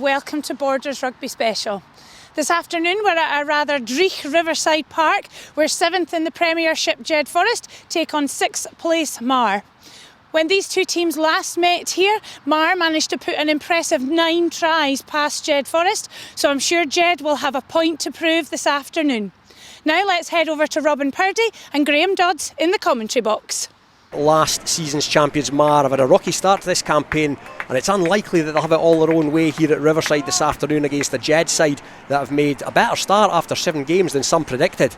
welcome to Borders Rugby Special. This afternoon we're at a rather dreich Riverside Park where 7th in the Premiership Jedforest take on 6th place Marr. When these two teams last met here, Marr managed to put an impressive 9 tries past Jedforest, so I'm sure Jed will have a point to prove this afternoon. Now let's head over to Purdie and Graeme Dodds in the commentary box. Last season's Champions Marr have had a rocky start to this campaign, and it's unlikely that they'll have it all their own way here at Riverside this afternoon against the Jed side that have made a better start after 7 games than some predicted.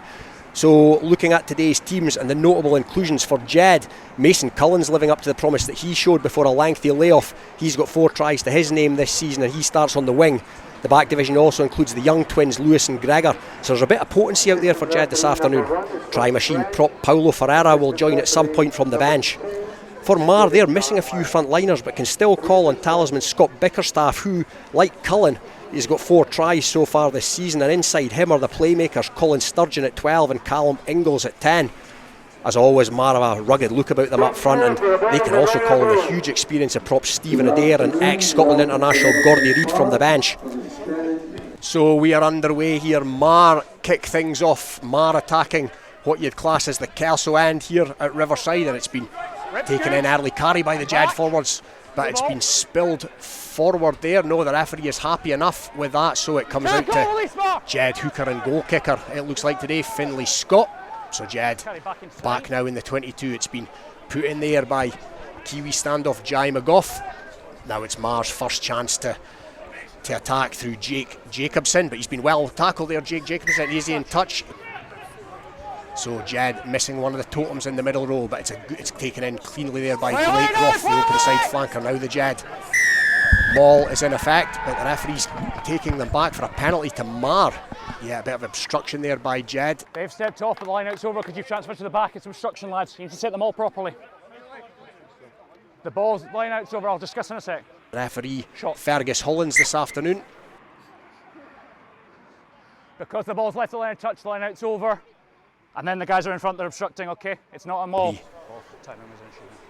So looking at today's teams and the notable inclusions for Jed, Mason Cullen's living up to the promise that he showed before a lengthy layoff. He's got 4 tries to his name this season and he starts on the wing. The back division also includes the young twins Lewis and Gregor, so there's a bit of potency out there for Jed this afternoon. Try machine prop Paulo Ferreira will join at some point from the bench. For Marr, they're missing a few frontliners but can still call on talisman Scott Bickerstaff, who, like Cullen, he's got 4 tries so far this season, and inside him are the playmakers Colin Sturgeon at 12 and Callum Ingalls at 10. As always, Marr have a rugged look about them up front, and they can also call on the huge experience of prop Stephen Adair and ex-Scotland international Gordie Reid from the bench. So we are underway here. Marr kick things off. Marr attacking what you'd class as the Kelso end here at Riverside, and it's been taken in early carry by the Jed forwards, but it's been spilled forward there. No, the referee is happy enough with that, so it comes out to Jed hooker and goal kicker, it looks like today, Finlay Scott. So Jed back now in the 22. It's been put in there by Kiwi standoff Jai McGough. Now it's Marr's first chance to attack through Jake Jacobson, but he's been well tackled there. Jake Jacobson easy in touch. So Jed missing one of the totems in the middle row, but it's taken in cleanly there by Blake Roth, the open side flanker. Now the Jed maul is in effect, but the referee's taking them back for a penalty to Marr. Yeah, a bit of obstruction there by Jed. They've stepped off, but the line out's over. Could you transfer to the back? It's obstruction, lads. You need to set them all properly. The ball's line out's over. I'll discuss in a sec. Referee Fergus Hollins this afternoon. Because the ball's left the line touch, the line out's over. And then the guys are in front, they're obstructing, okay? It's not a maul.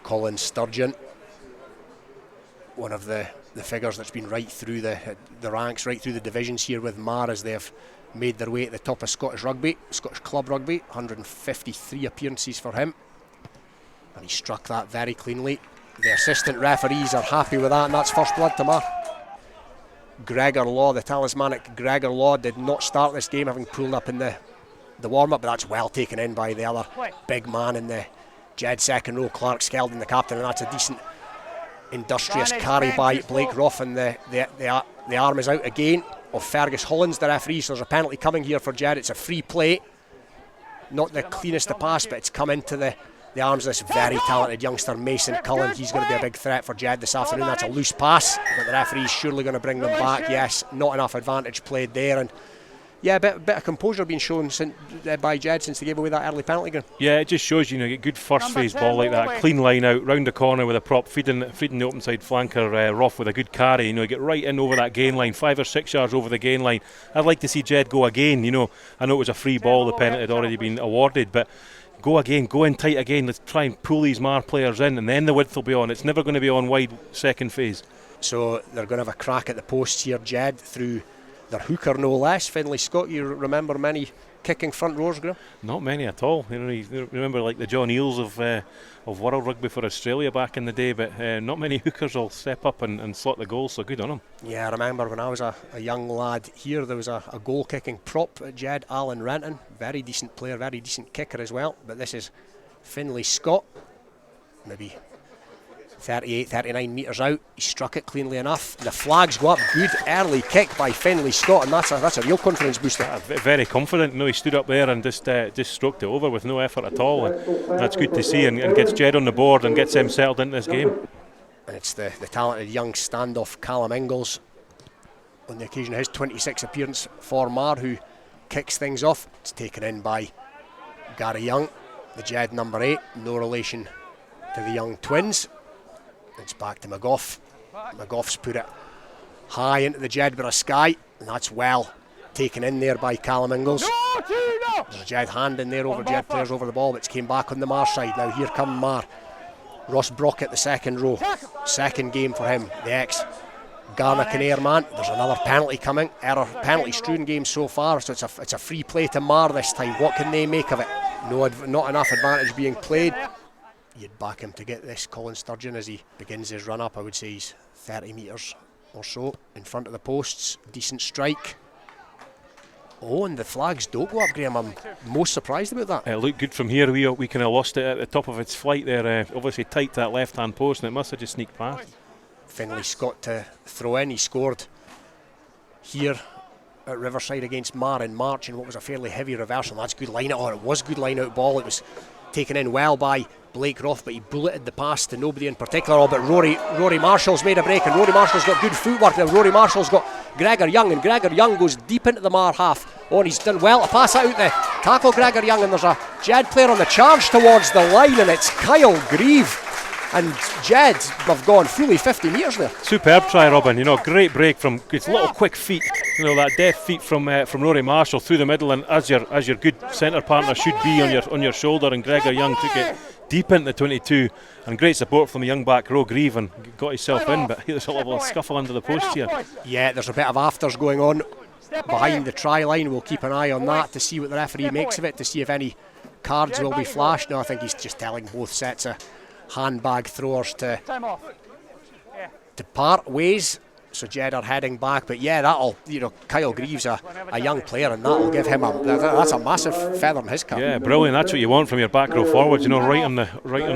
Colin Sturgeon, one of the figures that's been right through the ranks, right through the divisions here with Marr as they've made their way at the top of Scottish rugby, Scottish club rugby. 153 appearances for him, and he struck that very cleanly. The assistant referees are happy with that, and that's first blood to Marr. Gregor Law, the talismanic Gregor Law, did not start this game, having pulled up in the warm-up, but that's well taken in by the other big man in the Jed second row, Clark Skeldon, the captain, and that's a decent industrious carry by Blake Roth, and the arm is out again of Fergus Hollins, the referee, so there's a penalty coming here for Jed. It's a free play, not the cleanest to pass, but it's come into the arms of this very talented youngster Mason Cullen. He's going to be a big threat for Jed this afternoon. That's a loose pass, but the referee's surely going to bring them back. Yes, not enough advantage played there, and yeah, a bit of composure being shown by Jed since they gave away that early penalty. Yeah, it just shows, you know, get good first phase ball like that, clean line out, round the corner with a prop, feeding the open side flanker Roth with a good carry, you know, get right in over that gain line, 5 or 6 yards over the gain line. I'd like to see Jed go again, you know. I know it was a free ball, the penalty had already been awarded, but go again, go in tight again. Let's try and pull these Marr players in, and then the width will be on. It's never going to be on wide second phase. So they're going to have a crack at the posts here, Jed, through their hooker no less, Finlay Scott. You remember many kicking front rows, Graeme? Not many at all. You know, you remember like the John Eales of World Rugby for Australia back in the day, but not many hookers will step up and slot the goals, so good on them. Yeah, I remember when I was a young lad here, there was a goal kicking prop at Jed, Alan Renton, very decent player, very decent kicker as well, but this is Finlay Scott, maybe 38, 39 metres out. He struck it cleanly enough. The flags go up. Good early kick by Finlay Scott, and that's a real confidence booster. Very confident. No, he stood up there and just stroked it over with no effort at all, and that's good to see, and gets Jed on the board and gets him settled into this game. And it's the talented young standoff Callum Ingalls, on the occasion of his 26th appearance for Marr, who kicks things off. It's taken in by Gary Young, the Jed number 8, no relation to the young twins. It's back to McGough. McGough's put it high into the Jed bit of sky, and that's well taken in there by Callum Ingalls. There's a Jed hand in there over Jed players over the ball, but it's came back on the Marr side. Now here come Marr. Ross Brockett, the second row. Second game for him, the ex Garner Kinnair man. There's another penalty coming. Error penalty strewn game so far, so it's a free play to Marr this time. What can they make of it? Not enough advantage being played. You'd back him to get this, Colin Sturgeon, as he begins his run up. I would say he's 30 metres or so in front of the posts. Decent strike. Oh, and the flags don't go up, Graeme. I'm most surprised about that. It looked good from here. We kind of lost it at the top of its flight there. Obviously tight to that left-hand post, and it must have just sneaked past. Finlay Scott to throw in. He scored here at Riverside against Marr in March in what was a fairly heavy reversal. That's good line out, or it was good line out ball. It was taken in well by Blake Roth, but he bulleted the pass to nobody in particular. Oh, but Rory Marshall's made a break, and Rory Marshall's got good footwork. Now Rory Marshall's got Gregor Young, and Gregor Young goes deep into the Marr half. Oh, and he's done well to pass out there. Tackle Gregor Young, and there's a Jed player on the charge towards the line, and it's Kyle Grieve. And Jed have gone fully 50 metres there. Superb try, Robin. You know, great break from his little quick feet. You know, that deft feet from Rory Marshall through the middle, and as your good centre partner should be on your shoulder. And Gregor Young took it deep into 22, and great support from the young back row Grieve, and got himself in. But there's a little scuffle under the post here. Yeah, there's a bit of afters going on behind the try line. We'll keep an eye on that to see what the referee makes of it, to see if any cards will be flashed. No, I think he's just telling both sets of handbag throwers to part ways. So Jed are heading back, but yeah, that'll, Kyle Grieve's a young player, and that'll give him that's a massive feather in his cap. Yeah, brilliant. That's what you want from your back row forwards. You know, right on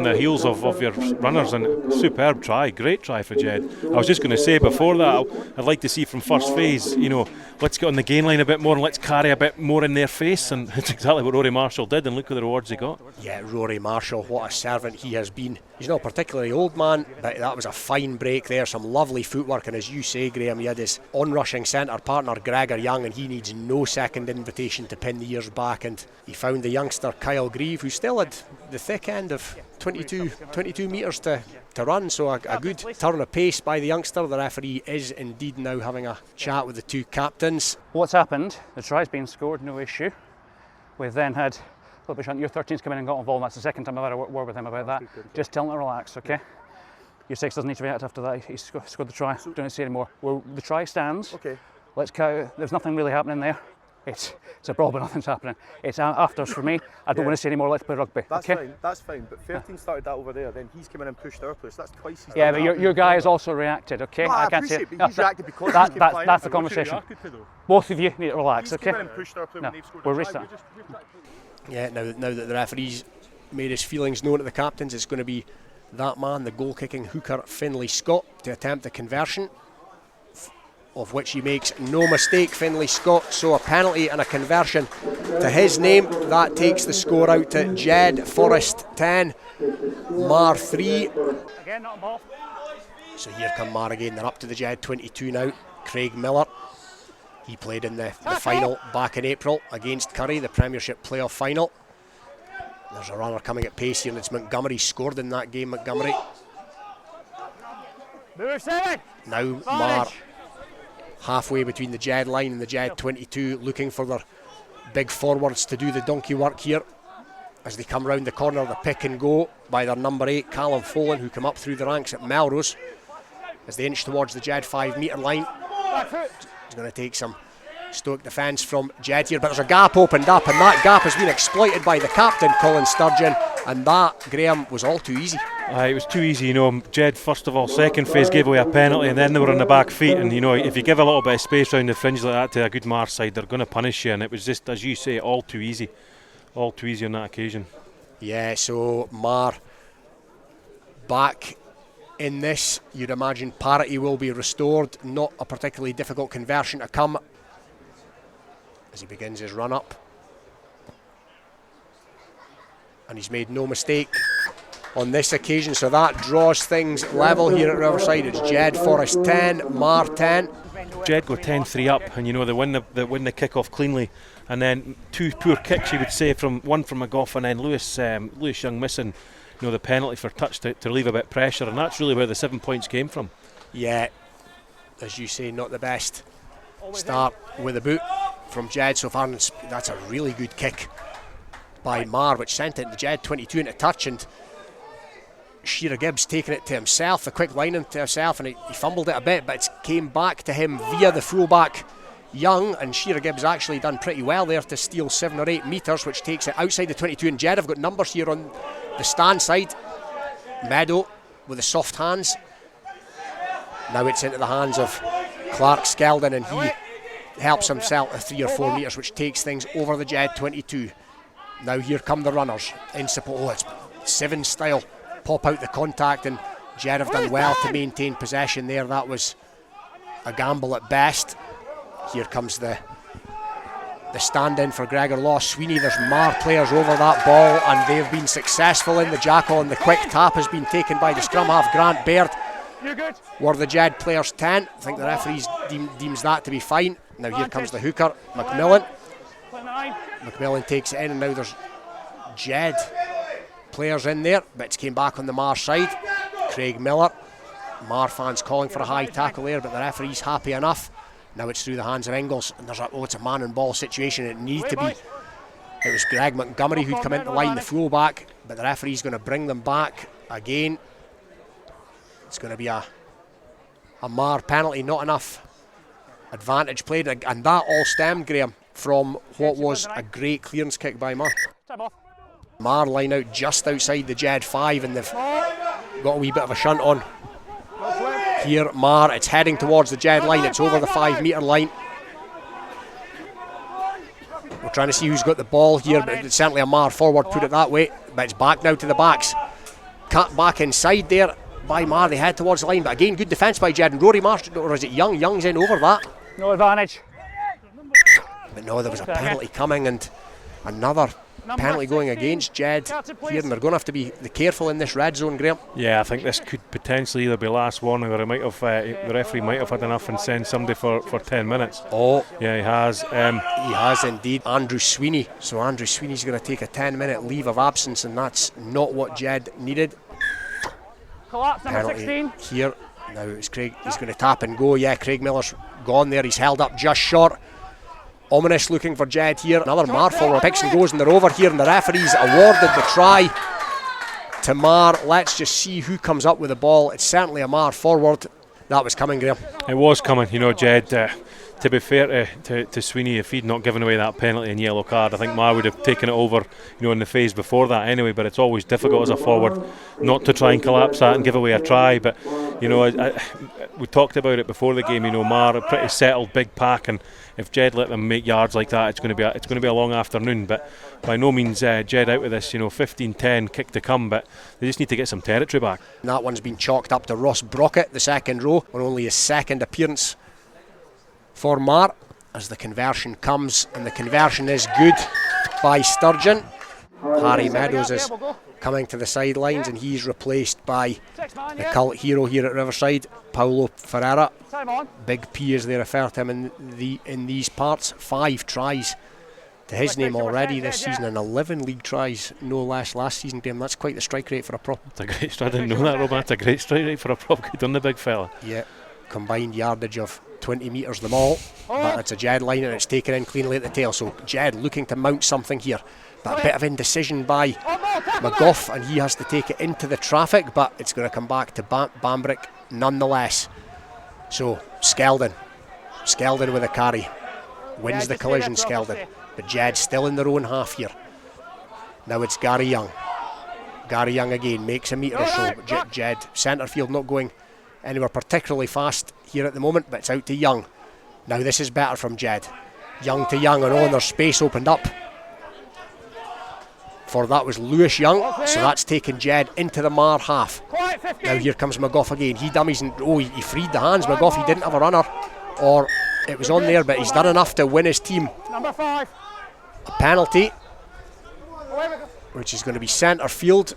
the heels of your runners, and superb try, great try for Jed. I was just going to say before that, I'd like to see from first phase, let's get on the gain line a bit more and let's carry a bit more in their face, and it's exactly what Rory Marshall did, and look at the rewards he got. Yeah, Rory Marshall, what a servant he has been. He's not particularly old man, but that was a fine break there, some lovely footwork, and as you say, Graeme, he had his on-rushing centre partner Gregor Young, and he needs no second invitation to pin the ears back, and he found the youngster Kyle Grieve, who still had the thick end of 22 metres to run, so a good turn of pace by the youngster. The referee is indeed now having a chat with the two captains. What's happened, the try's been scored, no issue. We've then had your 13's come in and got involved. That's the second time I've had a word with him about that. Just tell him to relax, okay? Your 6 doesn't need to react after that. He's scored the try. Don't see anymore. The try stands. Okay. Let's count. There's nothing really happening there. It's a brawl, but nothing's happening. It's afters for me. I don't want to see anymore. Let's play rugby. That's fine. That's fine. But 13 started that over there. Then he's come in and pushed our place. That's twice. Yeah, but your guy has also reacted. Okay. No, I can't say. But he's reacted because that's the conversation. Both of you need to relax. He's okay. Come in and pushed our play when they've scored we're a try. restarting. Yeah. Now that the referee's made his feelings known to the captains, it's going to be that man, the goal-kicking hooker Finlay Scott, to attempt a conversion, of which he makes no mistake, Finlay Scott. So a penalty and a conversion to his name. That takes the score out to Jedforest 10, Marr 3. Again, not a ball. So here come Marr again. They're up to the Jed 22 now. Craig Miller, he played in the final back in April against Currie, the Premiership playoff final. There's a runner coming at pace here, and it's Montgomery. Scored in that game, Montgomery. Now Marr halfway between the Jed line and the Jed 22, looking for their big forwards to do the donkey work here. As they come round the corner, the pick and go by their number 8, Callum Folan, who come up through the ranks at Melrose. As they inch towards the Jed 5 metre line, he's going to take some Stoke defence from Jed here, but there's a gap opened up, and that gap has been exploited by the captain, Colin Sturgeon, and that, Graeme, was all too easy. It was too easy, Jed first of all, second phase gave away a penalty, and then they were on the back feet, and if you give a little bit of space around the fringe like that to a good Marr side, they're going to punish you, and it was just, as you say, all too easy on that occasion. Yeah, so Marr back in this. You'd imagine parity will be restored, not a particularly difficult conversion to come as he begins his run up, and he's made no mistake on this occasion, so that draws things level here at Riverside. It's Jedforest 10, Marr 10. Jed go 10-3 up, and they win the kick-off cleanly, and then 2 poor kicks, you would say, one from McGough, and then Lewis Young missing the penalty for touch to relieve a bit of pressure, and that's really where the 7 points came from. Yeah, as you say, not the best start with a boot from Jed so far, and that's a really good kick by Marr, which sent it the Jed 22 into touch, and Shearer Gibbs taking it to himself, the quick line to himself, and he fumbled it a bit, but it came back to him via the fullback Young, and Shearer Gibbs actually done pretty well there to steal 7 or 8 metres, which takes it outside the 22, and Jed have got numbers here on the stand side. Meadow with the soft hands. Now it's into the hands of Clark Skeldon, and he helps himself to 3 or 4 metres, which takes things over the Jed 22. Now here come the runners in support. Oh, it's Seven style, pop out the contact, and Jed have done well to maintain possession there. That was a gamble at best. Here comes the stand-in for Gregor Law. Sweeney, there's Marr players over that ball, and they've been successful in the jackal, and the quick tap has been taken by the scrum half, Grant Baird. Were the Jed players 10? I think the referees deems that to be fine. Now here comes the hooker, McMillan. McMillan takes it in, and now there's Jed players in there, but it came back on the Marr side. Craig Miller, Marr fans calling for a high tackle there, but the referee's happy enough. Now it's through the hands of Ingles, and there's it's a man and ball situation. It needed to be. It was Greg Montgomery who'd come into the line, the fullback, but the referee's going to bring them back again. It's going to be a Marr penalty, not enough advantage played, and that all stemmed, Graeme, from what was a great clearance kick by Marr. Marr line out just outside the Jed 5, and they've got a wee bit of a shunt on. Here, Marr, it's heading towards the Jed line, it's over the 5 metre line. We're trying to see who's got the ball here, but it's certainly a Marr forward, put it that way. But it's back now to the backs. Cut back inside there by Marr, they head towards the line, but again, good defence by Jed. And Rory Marsh, or is it Young? Young's in over that. No advantage. But no, there was a penalty coming, and another penalty going against Jed here, and they're going to have to be careful in this red zone, Graeme. Yeah, I think this could potentially either be last warning, or the referee might have had enough and send somebody for 10 minutes. Oh, yeah, he has. He has indeed. Andrew Sweeney. So Andrew Sweeney's going to take a 10-minute leave of absence, and that's not what Jed needed. Collapse, number penalty 16. Here. Now it's Craig. He's going to tap and go. Yeah, Craig Miller's gone there. He's held up just short. Ominous looking for Jed here. Another Marr forward picks and goes, and they're over here, and the referees awarded the try to Marr. Let's just see who comes up with the ball. It's certainly a Marr forward. That was coming, Graeme. It was coming, Jed. To be fair to Sweeney, if he'd not given away that penalty and yellow card, I think Marr would have taken it over, in the phase before that anyway. But it's always difficult as a forward not to try and collapse that and give away a try. But we talked about it before the game. Marr, a pretty settled big pack, and if Jed let them make yards like that, it's going to be a long afternoon. But by no means Jed out of this. 15-10 kick to come, but they just need to get some territory back. And that one's been chalked up to Ross Brockett, the second row, on only his second appearance for Marr, as the conversion comes, and the conversion is good by Sturgeon. Harry Meadows is coming to the sidelines, and he's replaced by the cult hero here at Riverside, Paulo Ferreira. Big P as they refer to him in these parts. 5 tries to his name already this season, and 11 league tries no less last season, Graeme. That's quite the strike rate for a prop. That's a great strike. I didn't know that, Rob. That's a great strike rate for a prop. Good on the big fella. Yeah, combined yardage of 20 metres them all, but it's a Jed line, and it's taken in cleanly at the tail. So Jed looking to mount something here, but a bit of indecision by McGough, and he has to take it into the traffic, but it's going to come back to Bambrick nonetheless. So Skeldon with a carry, wins the collision, Skeldon, but Jed's still in their own half here. Now it's Gary Young again, makes a metre or so, but Jed centre field not going anywhere particularly fast here at the moment, but it's out to Young. Now this is better from Jed. Young to Young, and there's space opened up. For that was Lewis Young, so that's taken Jed into the Marr half. Now here comes McGough again. He dummies, and he freed the hands. McGough, he didn't have a runner, or it was on there, but he's done enough to win his team a penalty, which is going to be centre field,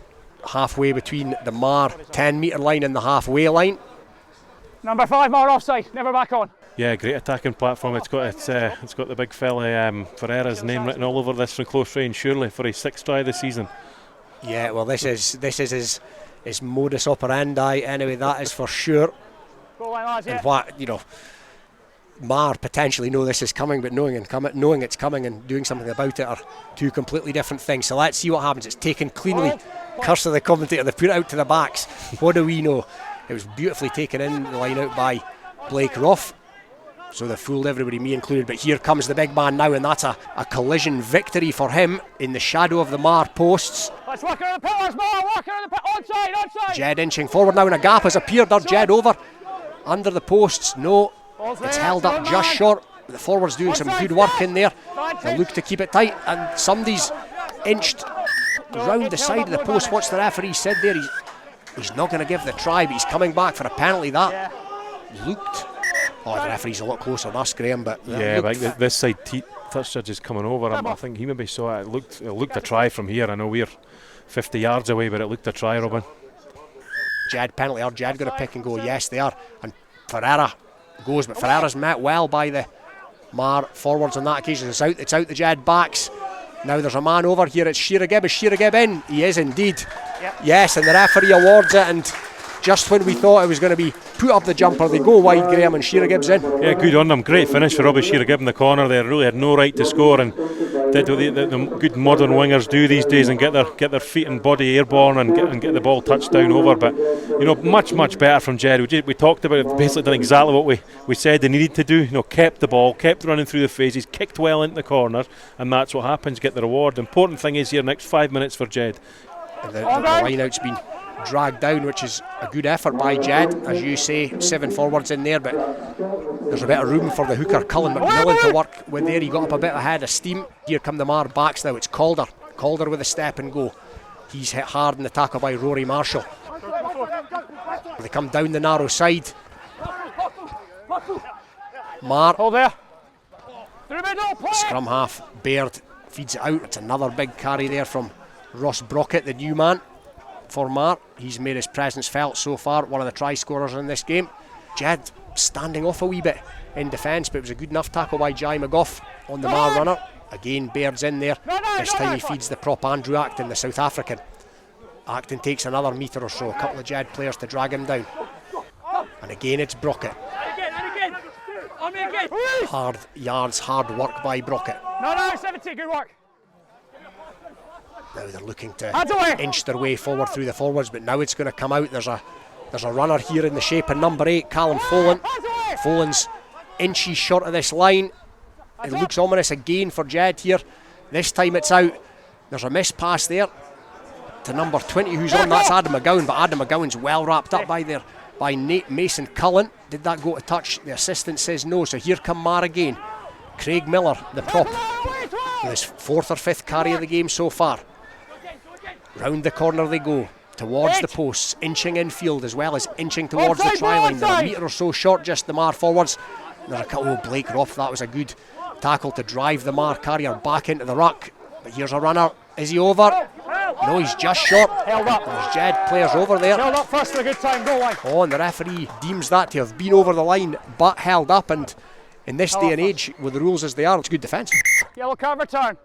halfway between the Marr 10 metre line and the halfway line. Number 5, Marr offside, never back on. Yeah, great attacking platform. It's got the big fella Ferreira's name written all over this from close range, surely, for his 6th try this season. Yeah, well, this is his modus operandi anyway, that is for sure. And what Marr potentially know this is coming, but knowing it's coming and doing something about it are two completely different things. So let's see what happens. It's taken cleanly Curse of the commentator, they put it out to the backs. What do we know? It was beautifully taken in the line out by Blake Roth. So they fooled everybody, me included. But here comes the big man now, and that's a collision victory for him in the shadow of the Marr posts. Let's work around the pillars, Marr, work around the pillars. Onside. Jed inching forward now, and a gap has appeared. There, Jed over under the posts. No, it's held up just short. The forwards doing some good work in there. They look to keep it tight, and somebody's inched round the side of the post. What's the referee said there? He's not going to give the try, but he's coming back for a penalty. That looked... Oh, the referee's a lot closer than us, Graeme, but... Yeah, I think this side touch judge is coming over. I think he maybe saw it. It looked a try from here. I know we're 50 yards away, but it looked a try, Robin. Jed penalty. Are Jed going to pick and go? Yes, they are. And Ferreira goes, but Ferreira's met well by the Marr forwards on that occasion. It's out the Jed backs. Now there's a man over here. It's Shearer Gibb. Is Shearer Gibb in? He is indeed. Yep. Yes, and the referee awards it, and just when we thought it was going to be put up the jumper, they go wide, Graeme, and Shearer Gibb's in. Yeah, good on them. Great finish for Robbie Shearer Gibb in the corner there. Really had no right to score, and did what the good modern wingers do these days, and get their feet and body airborne and get the ball touched down over. But much better from Jed. We talked about it, basically done exactly what we said they needed to do. Kept the ball, kept running through the phases, kicked well into the corner, and that's what happens. Get the reward. The important thing is here next 5 minutes for Jed. The line out's been dragged down, which is a good effort by Jed. As you say, 7 forwards in there, but there's a bit of room for the hooker Cullen McMillan to work with there. He got up a bit ahead of steam. Here come the Marr backs now. It's Calder with a step and go. He's hit hard in the tackle by Rory Marshall. They come down the narrow side. Marr, Hold there. scrum half, Baird feeds it out. It's another big carry there from Ross Brockett, the new man for Marr. He's made his presence felt so far, one of the try scorers in this game. Jed standing off a wee bit in defence, but it was a good enough tackle by Jai McGough on the Marr runner. Again, Baird's in there. This time he feeds the prop Andrew Acton, the South African. Acton takes another metre or so, a couple of Jed players to drag him down. And again it's Brockett. Hard yards, hard work by Brockett. No, 70, good work. Now they're looking to inch their way forward through the forwards, but now it's going to come out. There's a runner here in the shape of number 8, Callum Folan. Folan's inches short of this line. It looks ominous again for Jed here. This time it's out. There's a miss pass there to number 20 who's on. That's Adam McGowan, but Adam McGowan's well wrapped up by Nate Mason Cullen. Did that go to touch? The assistant says no, so here come Marr again. Craig Miller, the prop, with his 4th or 5th carry of the game so far. Round the corner they go, towards the posts, inching infield as well as inching towards the try line. They're a metre or so short, just the Marr forwards. There's a couple of Blake Roth. That was a good tackle to drive the Marr carrier back into the ruck. But here's a runner. Is he over? No, he's just short. Held up. There's Jed players over there. Held up first for a good time, goal line. Oh, and the referee deems that to have been over the line but held up, and in this day and age with the rules as they are, it's good defence. Yellow card return.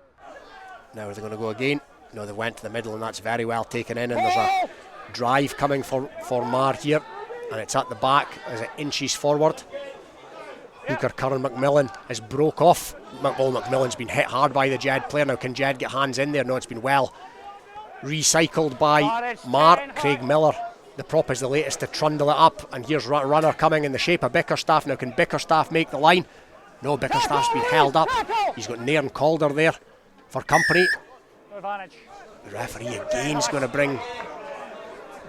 Now are they going to go again? No, they went to the middle, and that's very well taken in, and there's a drive coming for Marr here, and it's at the back as it inches forward. Hooker Curran McMillan is broke off. McMillan's been hit hard by the Jed player. Now can Jed get hands in there? No, it's been well recycled by Marr. Craig Miller, the prop, is the latest to trundle it up, and here's a runner coming in the shape of Bickerstaff. Now can Bickerstaff make the line? No, Bickerstaff's been held up. He's got Nairn Calder there for company. The referee again is going to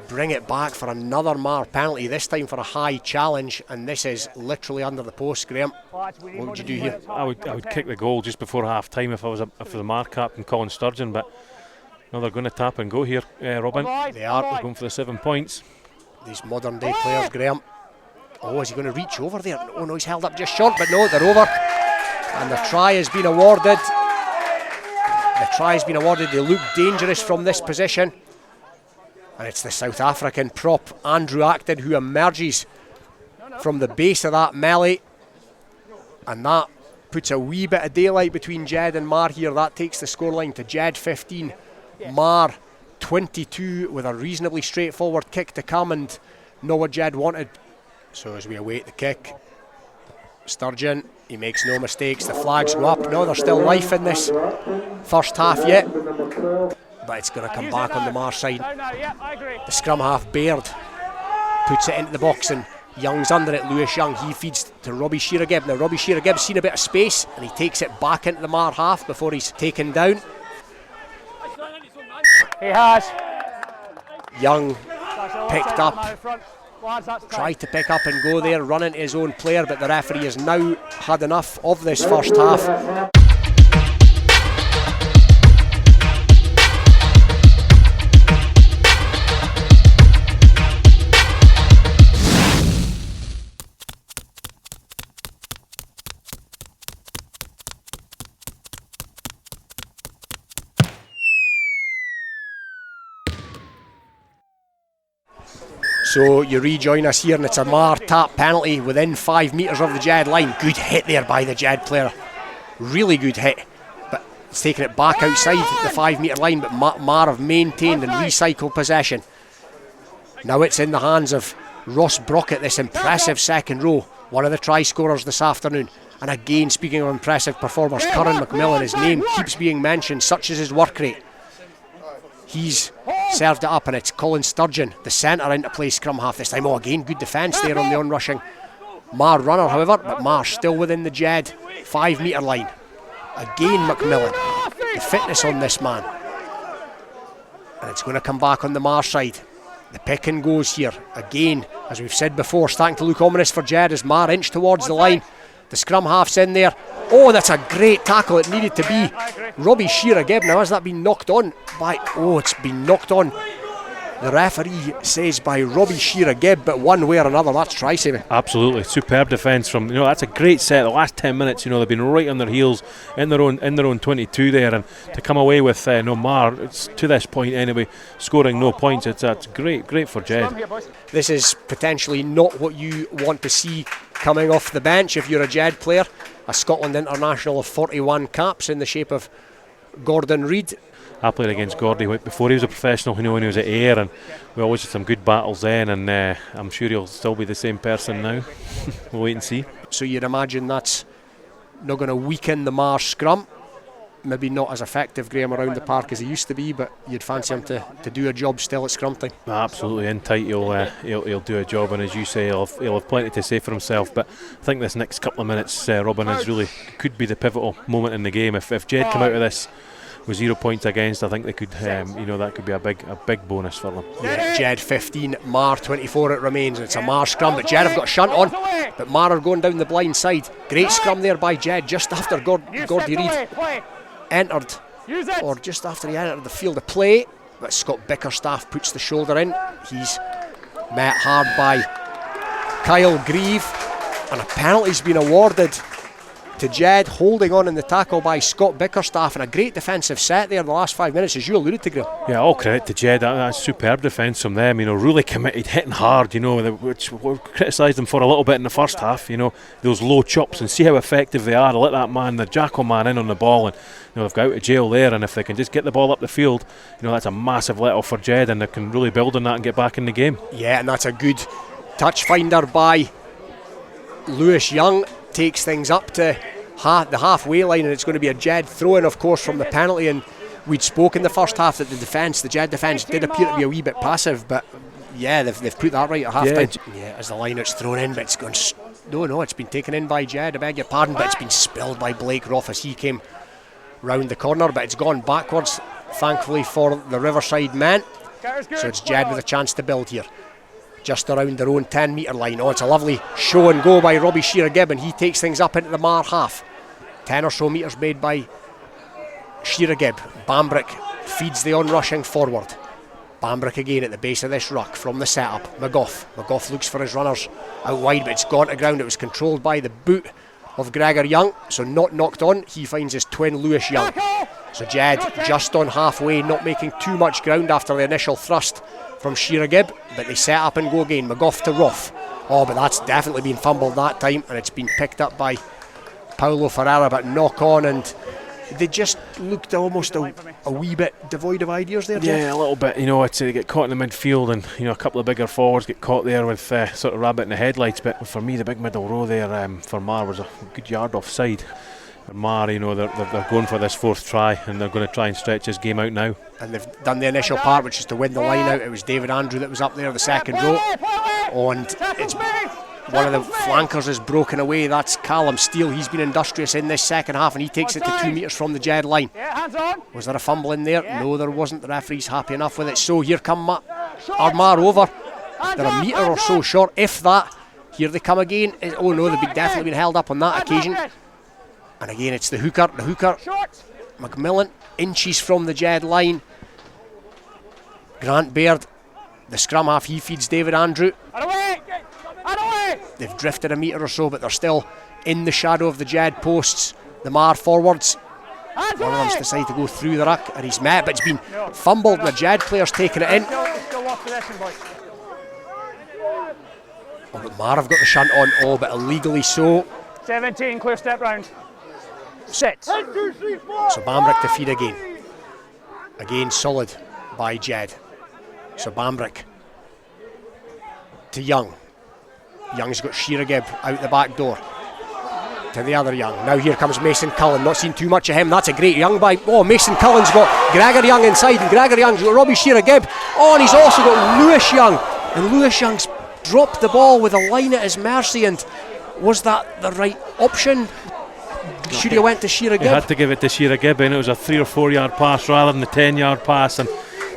bring it back for another Marr penalty, this time for a high challenge, and this is literally under the post. Graeme, what would you do here? I would kick the goal just before half time if I was the Marr captain, Colin Sturgeon, but no, they're going to tap and go here, Robin. They are. They're going for the 7 points. These modern day players, Graeme. Oh, is he going to reach over there? Oh no, he's held up just short, but no, they're over, and the try has been awarded. They look dangerous from this position. And it's the South African prop, Andrew Acton, who emerges from the base of that melee. And that puts a wee bit of daylight between Jed and Marr here. That takes the scoreline to Jed 15, Marr 22, with a reasonably straightforward kick to come and know what Jed wanted. So as we await the kick, Sturgeon, he makes no mistakes. The flags go up. No, there's still life in this first half yet. but it's going to come back on the Marr side. I agree. The scrum half Baird puts it into the box and Young's under it. Lewis Young, he feeds to Robbie Shearer-Gibb. Now Robbie Shearer-Gibb's seen a bit of space and he takes it back into the Marr half before he's taken down. He has. Young picked up, tried to pick up and go there, run into his own player, but the referee has now had enough of this first half. So you rejoin us here and it's a Marr tap penalty within 5 metres of the Jed line. Good hit there by the Jed player. Really good hit. But it's taken it back outside the 5 metre line, but Marr have maintained and recycled possession. Now it's in the hands of Ross Brockett, this impressive second row, one of the try scorers this afternoon. And again, speaking of impressive performers, Curran McMillan, his name keeps being mentioned, such is his work rate. He's served it up and it's Colin Sturgeon, the centre, into play scrum half this time. Oh, again, good defence there on the onrushing Marr runner, however, but Marr still within the Jed 5 metre line. Again, McMillan, the fitness on this man. And it's going to come back on the Marr side. The picking goes here. Again, as we've said before, starting to look ominous for Jed as Marr inch towards the line. The scrum half's in there. Oh, that's a great tackle. It needed to be Robbie Shearer-Gibb. Now, has that been knocked on by... Oh, it's been knocked on. The referee says by Robbie Shearer-Gibb, but one way or another, that's try saving. Absolutely, superb defence from. That's a great set. The last 10 minutes, they've been right on their heels in their own 22 there, and to come away with no Marr, it's to this point anyway, scoring no points. It's great for Jed. This is potentially not what you want to see coming off the bench if you're a Jed player. A Scotland international of 41 caps in the shape of Gordon Reid. I played against Gordy before he was a professional, when he was at Ayr, and we always had some good battles then, and I'm sure he'll still be the same person now. We'll wait and see. So you'd imagine that's not going to weaken the Marr scrum. Maybe not as effective, Graeme, around the park as he used to be, but you'd fancy him to do a job still at scrum time. Absolutely, in tight he'll do a job, and as you say, he'll have plenty to say for himself. But I think this next couple of minutes, Robin, could be the pivotal moment in the game. If Jed come out of this with 0 points against, I think they could, that could be a big bonus for them. Yeah, Jed 15, Marr 24 it remains, and it's a Marr scrum, but Jed have got a shunt on, but Marr are going down the blind side. Great scrum there by Jed just after Gordy Reid entered, or just after he entered the field of play, but Scott Bickerstaff puts the shoulder in. He's met hard by Kyle Grieve, and a penalty's been awarded to Jed, holding on in the tackle by Scott Bickerstaff, and a great defensive set there in the last 5 minutes, as you alluded to, Graeme. Yeah, all credit to Jed. That's superb defence from them. Really committed, hitting hard. Which we criticised them for a little bit in the first half. Those low chops, and see how effective they are to let that man, the Jackal man, in on the ball, and they've got out of jail there. And if they can just get the ball up the field, that's a massive let off for Jed, and they can really build on that and get back in the game. Yeah, and that's a good touch finder by Lewis Young. Takes things up to the halfway line, and it's going to be a Jed throw-in, of course, from the penalty. And we'd spoke in the first half that the Jed defence did appear to be a wee bit passive, but yeah, they've put that right at half time. Yeah, as the line it's thrown in, but it's gone. No, it's been taken in by Jed, I beg your pardon, but it's been spilled by Blake Roth as he came round the corner, but it's gone backwards, thankfully for the Riverside men. So it's Jed with a chance to build here, just around their own 10 metre line. Oh, it's a lovely show and go by Robbie Shearer-Gibb, and he takes things up into the Marr half. 10 or so metres made by Shearer-Gibb. Bambrick feeds the onrushing forward. Bambrick again at the base of this ruck from the setup. McGough looks for his runners out wide, but it's gone to ground. It was controlled by the boot of Gregor Young, so not knocked on. He finds his twin Lewis Young. So Jed just on halfway, not making too much ground after the initial thrust from Shearer-Gibb, but they set up and go again. McGough to Roth. Oh, but that's definitely been fumbled that time, and it's been picked up by Paulo Ferreira, but knock on, and they just looked almost a wee bit devoid of ideas there. Yeah, a little bit. They get caught in the midfield, and a couple of bigger forwards get caught there with sort of rabbit in the headlights. But for me, the big middle row there for Marr was a good yard offside. Marr, you know, they're going for this 4th try, and they're going to try and stretch this game out now. And they've done the initial part, which is to win the line out. It was David Andrew that was up there, the second row, and it's one of the flankers is broken away. That's Callum Steele. He's been industrious in this second half, and he takes it to 2 metres from the Jed line. Was there a fumble in there? No, there wasn't. The referee's happy enough with it. So here come Marr over. They're a metre or so short, if that. Here they come again. Oh no, they've definitely been held up on that occasion. And again, it's the hooker. McMillan, inches from the Jed line. Grant Baird, the scrum half, he feeds David Andrew. They've drifted a metre or so, but they're still in the shadow of the Jed posts. The Marr forwards. One of them's decided to go through the ruck, and he's met, but it's been fumbled, and the Jed player's taking it in. Oh, but Marr have got the shunt on, but illegally so. 17, clear step round. Sit. So Bambrick to feed again. Again solid by Jed. So Bambrick to Young. Young's got Sheeragib out the back door. To the other Young. Now here comes Mason Cullen. Not seen too much of him. That's a great Young by... Oh, Mason Cullen's got Gregor Young inside, and Gregor Young's got Robbie Sheeragib. Oh, and he's also got Lewis Young. And Lewis Young's dropped the ball with a line at his mercy, and was that the right option? Should he have went to Sheeragib? He had to give it to Sheeragib, and it was a 3 or 4 yard pass rather than the 10-yard pass. And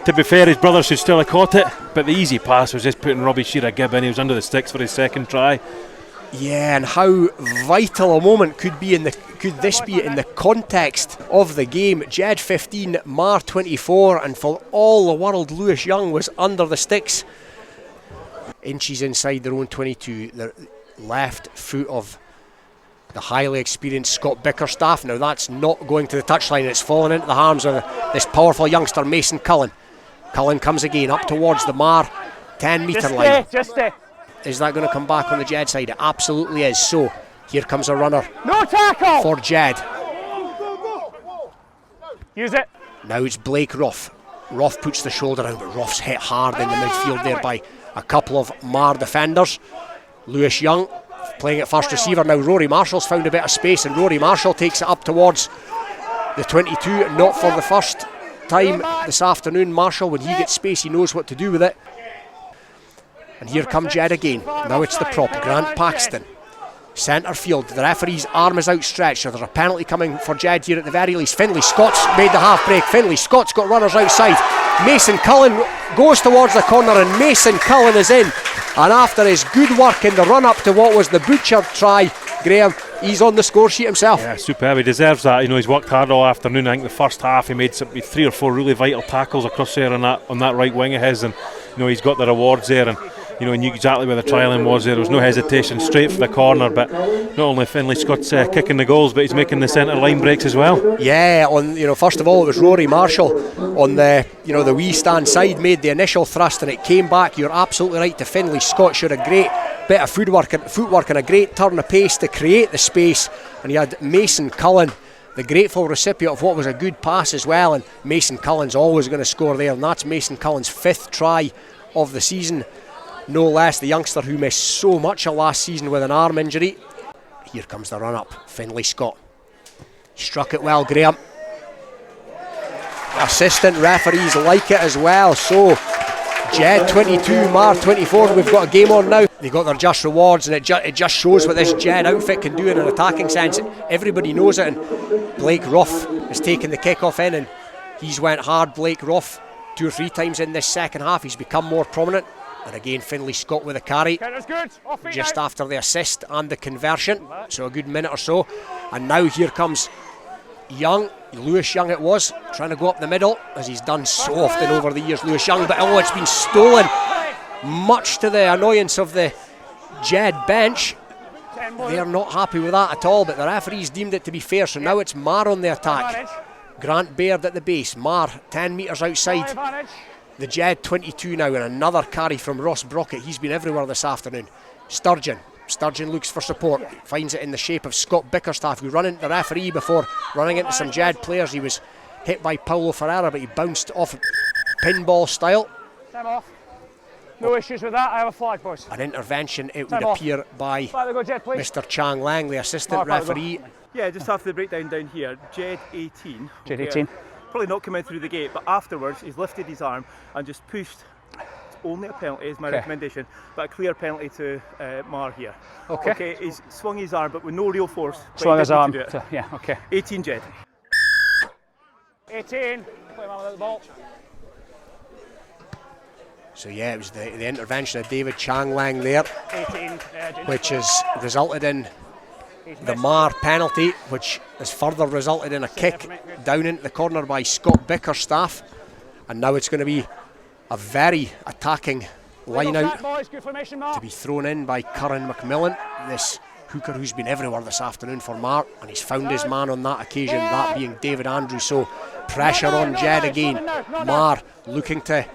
to be fair, his brother should still have caught it, but the easy pass was just putting Robbie Sheeragib in. He was under the sticks for his 2nd try. Yeah, and how vital a moment could this be in the context of the game? Jed 15, Marr 24, and for all the world, Lewis Young was under the sticks. Inches inside their own 22, the left foot of the highly experienced Scott Bickerstaff. Now that's not going to the touchline, it's fallen into the arms of this powerful youngster Mason Cullen. Cullen comes again up towards the Marr 10 metre line. Is that going to come back on the Jed side? It absolutely is. So here comes a runner. No tackle for Jed. Use it. Now it's Blake Ruff. Ruff puts the shoulder out, but Ruff's hit hard in the midfield there by a couple of Marr defenders. Lewis Young playing at first receiver. Now Rory Marshall's found a bit of space, and Rory Marshall takes it up towards the 22. Not for the first time this afternoon. Marshall, when he gets space, he knows what to do with it. And here come Jed again. Now it's the prop, Grant Paxton. Centre field, the referee's arm is outstretched, so there's a penalty coming for Jed here at the very least. Finlay Scott's made the half break. Finlay Scott's got runners outside. Mason Cullen goes towards the corner, and Mason Cullen is in. And after his good work in the run up to what was the Butcher try, Graeme, he's on the score sheet himself. Yeah, superb. He deserves that. You know, he's worked hard all afternoon. I think the first half he made 3 or 4 really vital tackles across there on that right wing of his, and you know, he's got the rewards there, and you know, he knew exactly where the trialling was there. There was no hesitation, straight for the corner. But not only Finlay Scott's kicking the goals, but he's making the centre line breaks as well. Yeah, first of all, it was Rory Marshall on the wee stand side made the initial thrust, and it came back. You're absolutely right. To Finlay Scott showed a great bit of footwork and a great turn of pace to create the space. And you had Mason Cullen, the grateful recipient of what was a good pass as well. And Mason Cullen's always going to score there, and that's Mason Cullen's 5th try of the season. No less, the youngster who missed so much of last season with an arm injury. Here comes the run-up, Finlay Scott. Struck it well, Graeme. Assistant referees like it as well. So, Jed 22, Marr 24, we've got a game on now. They got their just rewards, and it just shows what this Jed outfit can do in an attacking sense. Everybody knows it, and Blake Ruff has taken the kick-off in, and he's went hard. Blake Ruff 2 or 3 times in this second half. He's become more prominent. And again, Finlay Scott with a carry just after the assist and the conversion, so a good minute or so. And now here comes Young, Lewis Young it was, trying to go up the middle, as he's done so often over the years, Lewis Young, but it's been stolen, much to the annoyance of the Jed bench. They're not happy with that at all, but the referees deemed it to be fair, so now it's Marr on the attack. Grant Baird at the base, Marr 10 metres outside. The Jed 22 now, and another carry from Ross Brockett. He's been everywhere this afternoon. Sturgeon looks for support, finds it in the shape of Scott Bickerstaff, who ran into the referee before running into some Jed players. He was hit by Paulo Ferreira, but he bounced off pinball style. Time off. No issues with that. I have a flag, boys. An intervention, it would appear, by Mr. Chang Lang, the assistant referee. Yeah, just after the breakdown down here, Jed 18. Jed 18. Probably not coming through the gate, but afterwards he's lifted his arm and just pushed. It's only a penalty is my recommendation, but a clear penalty to Marr here. Okay, he's swung his arm but with no real force. Swung his arm. Yeah, okay. 18 Jed. 18. Play man without the ball. So yeah, it was the intervention of David Chang Lang there, 18. which has resulted in the Marr penalty, which has further resulted in a kick down into the corner by Scott Bickerstaff, and now it's going to be a very attacking line out to be thrown in by Curran McMillan, this hooker who's been everywhere this afternoon for Marr, and he's found his man on that occasion, that being David Andrews. So pressure on Jed again. Marr looking to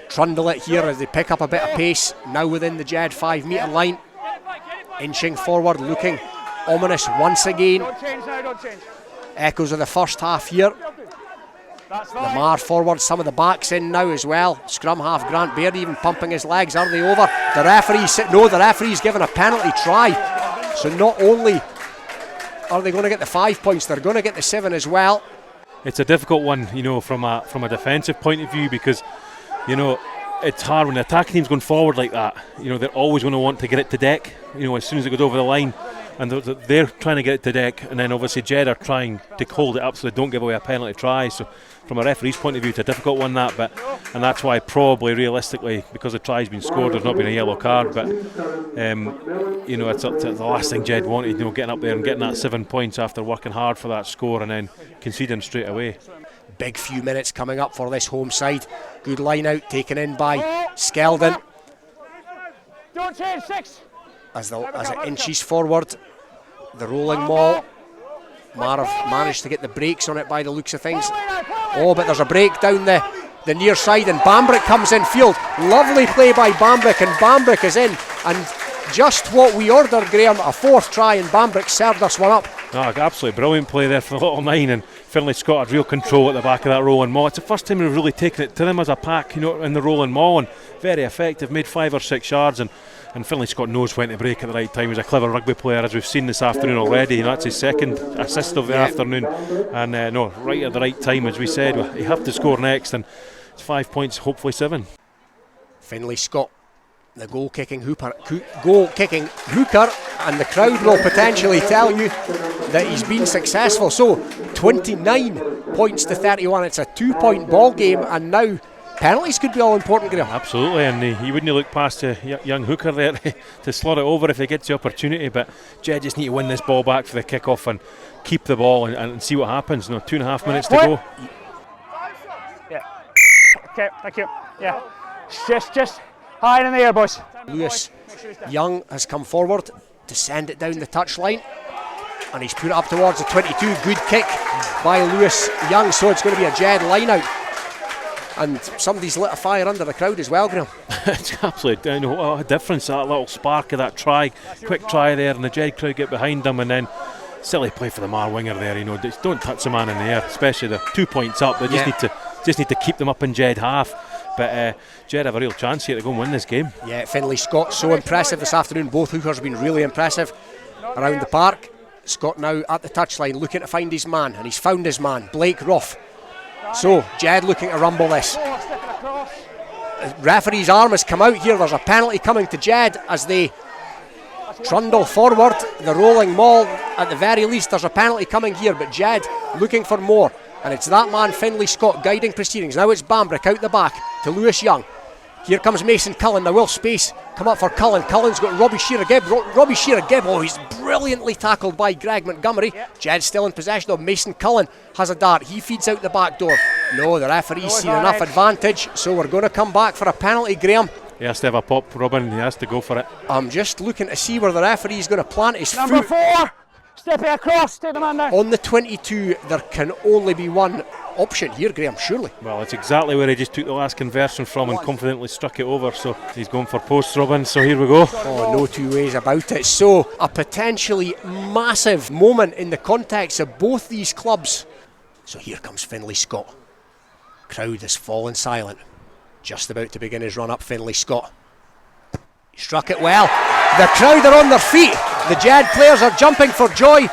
trundle it here as they pick up a bit of pace, now within the Jed 5 metre line, inching forward, looking ominous once again. Don't change. Echoes of the first half here. The Marr forward, some of the backs in now as well. Scrum half Grant Baird even pumping his legs. Are they over? The referee's given a penalty try. So not only are they going to get the 5 points, they're going to get the 7 as well. It's a difficult one, you know, from a defensive point of view, because, you know, it's hard when the attacking team's going forward like that. You know, they're always going to want to get it to deck, you know, as soon as it goes over the line. And they're trying to get it to deck, and then obviously Jed are trying to hold it up so they don't give away a penalty try. So from a referee's point of view, it's a difficult one, and that's why probably realistically, because the try's been scored, there's not been a yellow card. But you know, it's the last thing Jed wanted, you know, getting up there and getting that 7 points after working hard for that score and then conceding straight away. Big few minutes coming up for this home side. Good line out taken in by Skeldon. Don't change, 6. As it inches forward, the rolling maul. Marr have managed to get the brakes on it by the looks of things. Oh, but there's a break down the near side, and Bambrick comes in field. Lovely play by Bambrick, and Bambrick is in. And just what we ordered, Graeme, a 4th try, and Bambrick served us one up. No, absolutely brilliant play there for the little 9, and Finlay Scott had real control at the back of that rolling maul. It's the first time we've really taken it to them as a pack, you know, in the rolling maul, and very effective, made 5 or 6 yards, and Finlay Scott knows when to break at the right time. He's a clever rugby player, as we've seen this afternoon already. You know, that's his 2nd assist of the afternoon, and right at the right time, as we said. He have to score next, and it's 5 points, hopefully 7. Finlay Scott, the goal-kicking hooker, and the crowd will potentially tell you that he's been successful. So 29 points to 31. It's a 2-point ball game, and now penalties could be all important, Graeme. Absolutely, and he wouldn't look past a young hooker there to slot it over if he gets the opportunity. But Jed just need to win this ball back for the kick-off and keep the ball and see what happens. 2.5 minutes to go. Yeah. Okay, thank you. Yeah. Just high in the air, boys. Lewis Young has come forward to send it down the touchline, and he's put it up towards the 22. Good kick by Lewis Young, so it's going to be a Jed line out. And somebody's lit a fire under the crowd as well, Graeme. It's absolutely, what a difference, that little spark of that try, quick try there, and the Jed crowd get behind them, and then silly play for the Marr winger there. You know, just don't touch the man in the air, especially the 2 points up. They just need to keep them up in Jed half. But Jed have a real chance here to go and win this game. Yeah, Finlay Scott so impressive this afternoon. Both hookers have been really impressive around the park. Scott now at the touchline looking to find his man, and he's found his man, Blake Ruff. So Jed looking to rumble this. The referee's arm has come out here. There's a penalty coming to Jed as they trundle forward. The rolling maul, at the very least there's a penalty coming here, but Jed looking for more. And it's that man, Finlay Scott, guiding proceedings. Now it's Bambrick out the back to Lewis Young. Here comes Mason Cullen. Now will space come up for Cullen. Cullen's got Robbie Shearer-Gibb. Robbie Shearer-Gibb, oh, he's brilliantly tackled by Greg Montgomery. Jed's still in possession of Mason Cullen. Has a dart. He feeds out the back door. No, the referee's seen enough advantage, so we're going to come back for a penalty, Graeme. He has to have a pop, Robin. He has to go for it. I'm just looking to see where the referee's going to plant his foot. Number 4! Step it across, take the man down. On the 22, there can only be one option here, Graeme, surely. Well, it's exactly where he just took the last conversion from and confidently struck it over. So he's going for post, Robin. So here we go. Oh, no two ways about it. So a potentially massive moment in the context of both these clubs. So here comes Finlay Scott. Crowd has fallen silent. Just about to begin his run up, Finlay Scott. He struck it well. The crowd are on their feet. The Jed players are jumping for joy.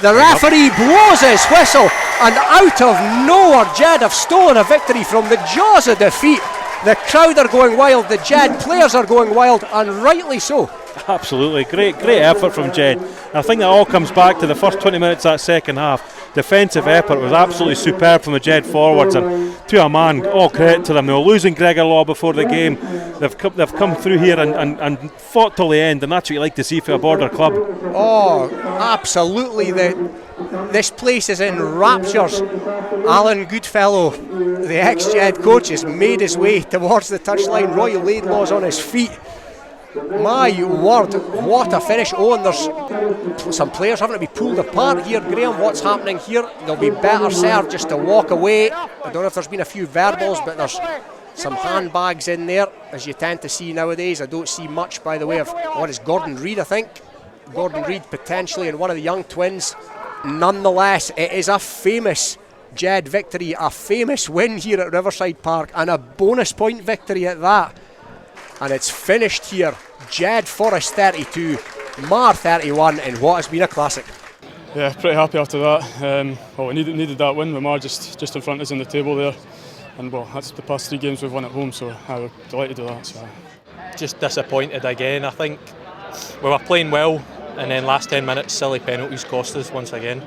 The referee blows his whistle, and out of nowhere, Jed have stolen a victory from the jaws of defeat. The crowd are going wild, the Jed players are going wild, and rightly so. Absolutely, great effort from Jed. I think that all comes back to the first 20 minutes of that second half. Defensive effort was absolutely superb from the Jed forwards, and to a man, all credit to them. They were losing Gregor Law before the game. They've come through here and fought till the end, and that's what you like to see for a border club. Oh, absolutely. This place is in raptures. Alan Goodfellow, the ex-Jed coach, has made his way towards the touchline. Roy Laidlaw's on his feet. My word, what a finish. Oh, and there's some players having to be pulled apart here. Graeme, what's happening here? They'll be better served just to walk away. I don't know if there's been a few verbals, but there's some handbags in there, as you tend to see nowadays. I don't see much by the way of, what is Gordon Reid, I think. Gordon Reid potentially, and one of the young twins. Nonetheless, it is a famous Jed victory, a famous win here at Riverside Park, and a bonus point victory at that. And it's finished here, Jedforest 32, Marr 31, in what has been a classic. Yeah, pretty happy after that. Well, we needed that win with Marr just in front of us in the table there. And well, that's the past 3 games we've won at home, so I was delighted to do that. So. Just disappointed again. I think we were playing well, and then last 10 minutes, silly penalties cost us once again.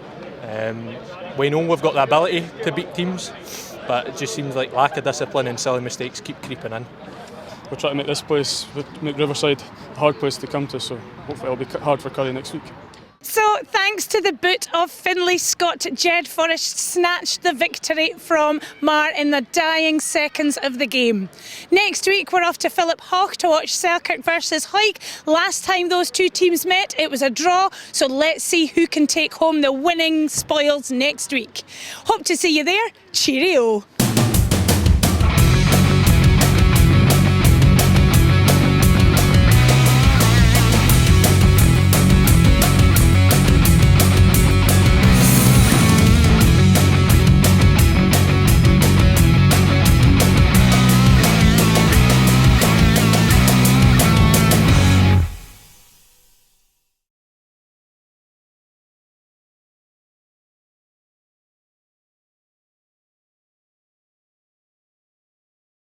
We know we've got the ability to beat teams, but it just seems like lack of discipline and silly mistakes keep creeping in. We're trying to make this place, make Riverside a hard place to come to, so hopefully it'll be hard for Purdie next week. So thanks to the boot of Finlay Scott, Jedforest snatched the victory from Marr in the dying seconds of the game. Next week we're off to Philip Hawke to watch Selkirk versus Hawick. Last time those two teams met it was a draw, so let's see who can take home the winning spoils next week. Hope to see you there. Cheerio.